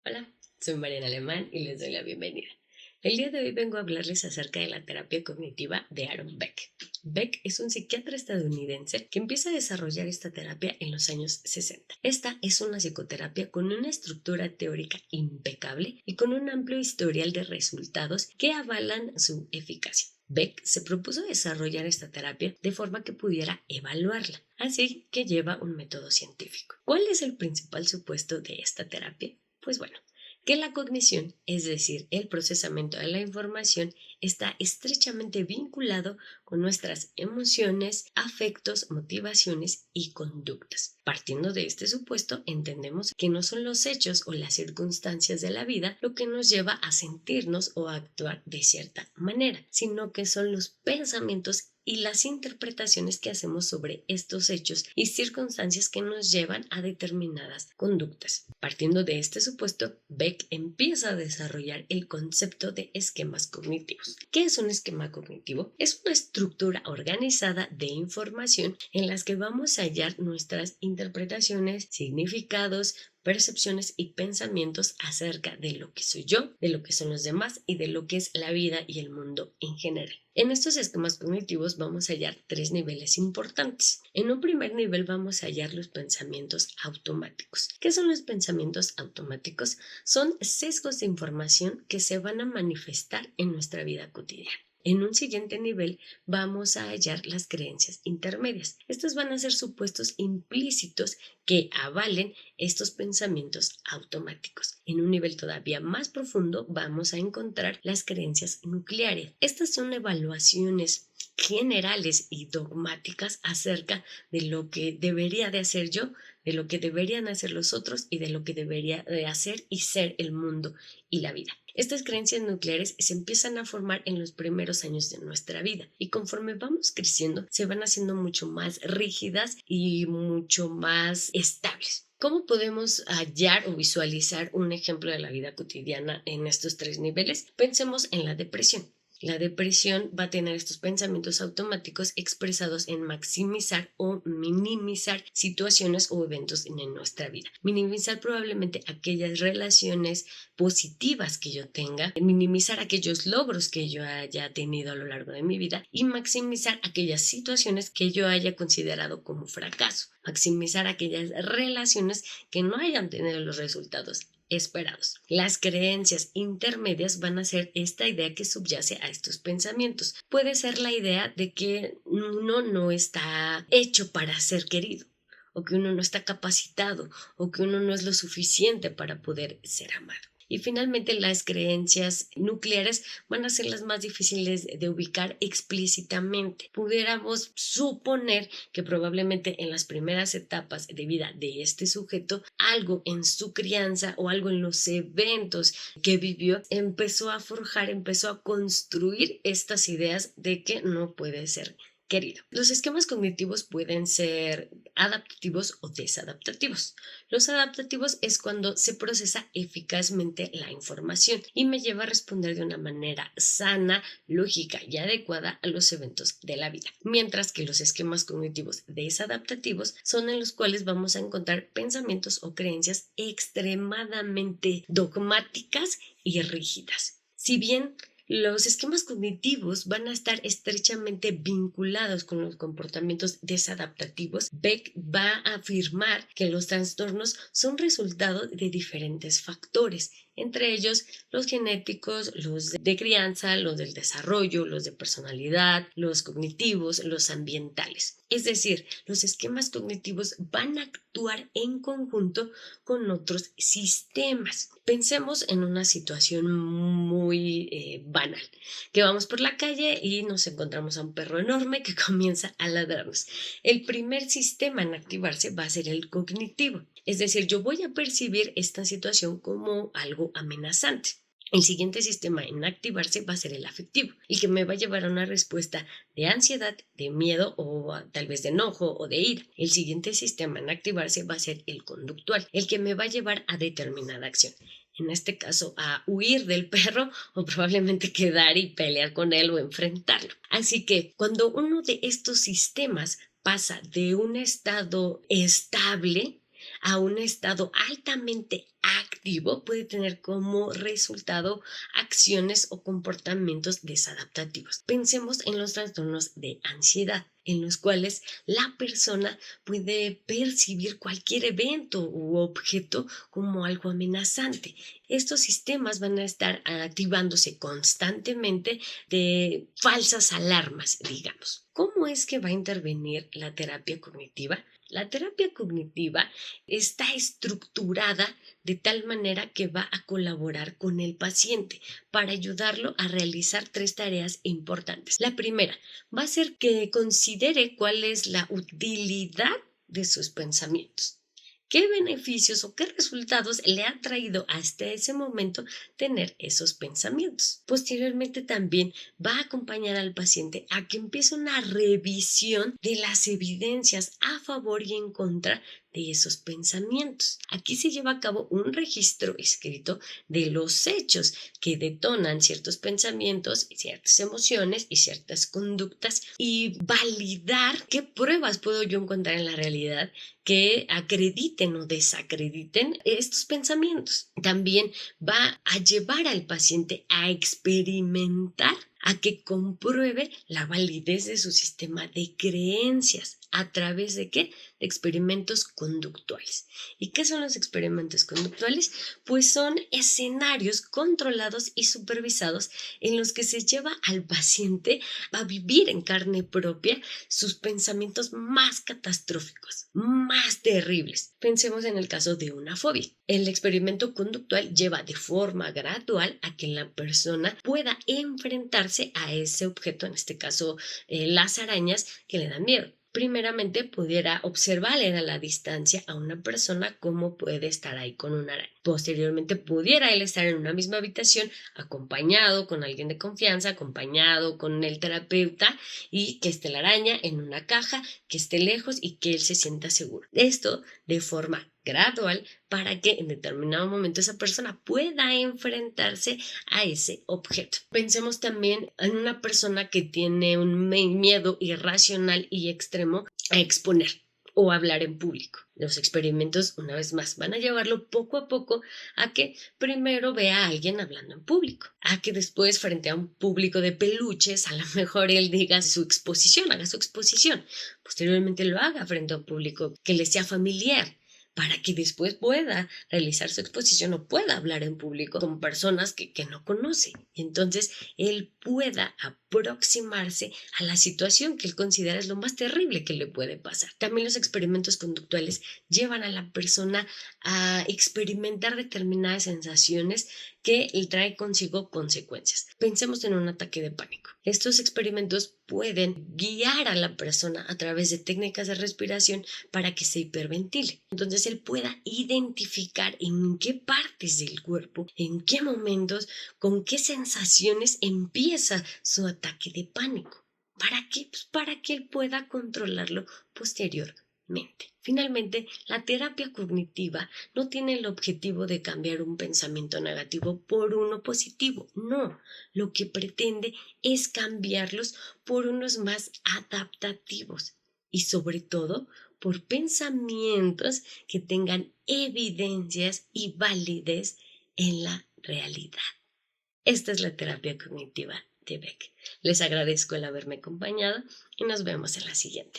Hola, soy Mariana Alemán y les doy la bienvenida. El día de hoy vengo a hablarles acerca de la terapia cognitiva de Aaron Beck. Beck es un psiquiatra estadounidense que empieza a desarrollar esta terapia en los años 60. Esta es una psicoterapia con una estructura teórica impecable y con un amplio historial de resultados que avalan su eficacia. Beck se propuso desarrollar esta terapia de forma que pudiera evaluarla, así que lleva un método científico. ¿Cuál es el principal supuesto de esta terapia? Pues bueno, que la cognición, es decir, el procesamiento de la información, está estrechamente vinculado con nuestras emociones, afectos, motivaciones y conductas. Partiendo de este supuesto, entendemos que no son los hechos o las circunstancias de la vida lo que nos lleva a sentirnos o a actuar de cierta manera, sino que son los pensamientos y las interpretaciones que hacemos sobre estos hechos y circunstancias que nos llevan a determinadas conductas. Partiendo de este supuesto, Beck empieza a desarrollar el concepto de esquemas cognitivos. ¿Qué es un esquema cognitivo? Es una estructura organizada de información en las que vamos a hallar nuestras interpretaciones, significados, percepciones y pensamientos acerca de lo que soy yo, de lo que son los demás y de lo que es la vida y el mundo en general. En estos esquemas cognitivos vamos a hallar tres niveles importantes. En un primer nivel vamos a hallar los pensamientos automáticos. ¿Qué son los pensamientos automáticos? Son sesgos de información que se van a manifestar en nuestra vida cotidiana. En un siguiente nivel vamos a hallar las creencias intermedias. Estos van a ser supuestos implícitos que avalen estos pensamientos automáticos. En un nivel todavía más profundo vamos a encontrar las creencias nucleares. Estas son evaluaciones generales y dogmáticas acerca de lo que debería de hacer yo, de lo que deberían hacer los otros y de lo que debería de hacer y ser el mundo y la vida. Estas creencias nucleares se empiezan a formar en los primeros años de nuestra vida y conforme vamos creciendo se van haciendo mucho más rígidas y mucho más estables. ¿Cómo podemos hallar o visualizar un ejemplo de la vida cotidiana en estos tres niveles? Pensemos en la depresión. La depresión va a tener estos pensamientos automáticos expresados en maximizar o minimizar situaciones o eventos en nuestra vida. Minimizar probablemente aquellas relaciones positivas que yo tenga, minimizar aquellos logros que yo haya tenido a lo largo de mi vida y maximizar aquellas situaciones que yo haya considerado como fracaso, maximizar aquellas relaciones que no hayan tenido los resultados esperados. Las creencias intermedias van a ser esta idea que subyace a estos pensamientos. Puede ser la idea de que uno no está hecho para ser querido, o que uno no está capacitado, o que uno no es lo suficiente para poder ser amado. Y finalmente las creencias nucleares van a ser las más difíciles de ubicar explícitamente. Pudiéramos suponer que probablemente en las primeras etapas de vida de este sujeto, algo en su crianza o algo en los eventos que vivió empezó a forjar, empezó a construir estas ideas de que no puede ser querido. Los esquemas cognitivos pueden ser adaptativos o desadaptativos. Los adaptativos es cuando se procesa eficazmente la información y me lleva a responder de una manera sana, lógica y adecuada a los eventos de la vida. Mientras que los esquemas cognitivos desadaptativos son en los cuales vamos a encontrar pensamientos o creencias extremadamente dogmáticas y rígidas. Si bien los esquemas cognitivos van a estar estrechamente vinculados con los comportamientos desadaptativos. Beck va a afirmar que los trastornos son resultado de diferentes factores, entre ellos los genéticos, los de crianza, los del desarrollo, los de personalidad, los cognitivos, los ambientales. Es decir, los esquemas cognitivos van a actuar en conjunto con otros sistemas. Pensemos en una situación muy banal, que vamos por la calle y nos encontramos a un perro enorme que comienza a ladrarnos. El primer sistema en activarse va a ser el cognitivo, es decir, yo voy a percibir esta situación como algo amenazante. El siguiente sistema en activarse va a ser el afectivo, el que me va a llevar a una respuesta de ansiedad, de miedo o tal vez de enojo o de ira. El siguiente sistema en activarse va a ser el conductual, el que me va a llevar a determinada acción. En este caso, a huir del perro o probablemente quedar y pelear con él o enfrentarlo. Así que cuando uno de estos sistemas pasa de un estado estable a un estado altamente activo puede tener como resultado acciones o comportamientos desadaptativos. Pensemos en los trastornos de ansiedad, en los cuales la persona puede percibir cualquier evento u objeto como algo amenazante. Estos sistemas van a estar activándose constantemente de falsas alarmas, digamos. ¿Cómo es que va a intervenir la terapia cognitiva? La terapia cognitiva está estructurada de tal manera que va a colaborar con el paciente para ayudarlo a realizar 3 tareas importantes. La primera va a ser que considere cuál es la utilidad de sus pensamientos. ¿Qué beneficios o qué resultados le ha traído hasta ese momento tener esos pensamientos? Posteriormente también va a acompañar al paciente a que empiece una revisión de las evidencias a favor y en contra de esos pensamientos. Aquí se lleva a cabo un registro escrito de los hechos que detonan ciertos pensamientos, ciertas emociones y ciertas conductas y validar qué pruebas puedo yo encontrar en la realidad que acrediten o desacrediten estos pensamientos. También va a llevar al paciente a experimentar, a que compruebe la validez de su sistema de creencias. ¿A través de qué? De experimentos conductuales. ¿Y qué son los experimentos conductuales? Pues son escenarios controlados y supervisados en los que se lleva al paciente a vivir en carne propia sus pensamientos más catastróficos, más terribles. Pensemos en el caso de una fobia. El experimento conductual lleva de forma gradual a que la persona pueda enfrentarse a ese objeto, en este caso las arañas que le dan miedo. Primeramente pudiera observar a la distancia a una persona cómo puede estar ahí con una araña. Posteriormente pudiera él estar en una misma habitación acompañado con alguien de confianza, acompañado con el terapeuta y que esté la araña en una caja, que esté lejos y que él se sienta seguro. Esto de forma gradual para que en determinado momento esa persona pueda enfrentarse a ese objeto. Pensemos también en una persona que tiene un miedo irracional y extremo a exponer o hablar en público. Los experimentos, una vez más, van a llevarlo poco a poco a que primero vea a alguien hablando en público, a que después frente a un público de peluches, a lo mejor él diga su exposición, haga su exposición. Posteriormente lo haga frente a un público que le sea familiar, para que después pueda realizar su exposición o pueda hablar en público con personas que no conoce. Y entonces él pueda aproximarse a la situación que él considera es lo más terrible que le puede pasar. También los experimentos conductuales llevan a la persona a experimentar determinadas sensaciones que trae consigo consecuencias. Pensemos en un ataque de pánico. Estos experimentos pueden guiar a la persona a través de técnicas de respiración para que se hiperventile. Entonces él pueda identificar en qué partes del cuerpo, en qué momentos, con qué sensaciones empieza su ataque de pánico. ¿Para qué? Pues para que él pueda controlarlo posteriormente. Finalmente, la terapia cognitiva no tiene el objetivo de cambiar un pensamiento negativo por uno positivo. No, lo que pretende es cambiarlos por unos más adaptativos y sobre todo por pensamientos que tengan evidencias y validez en la realidad. Esta es la terapia cognitiva de Beck. Les agradezco el haberme acompañado y nos vemos en la siguiente.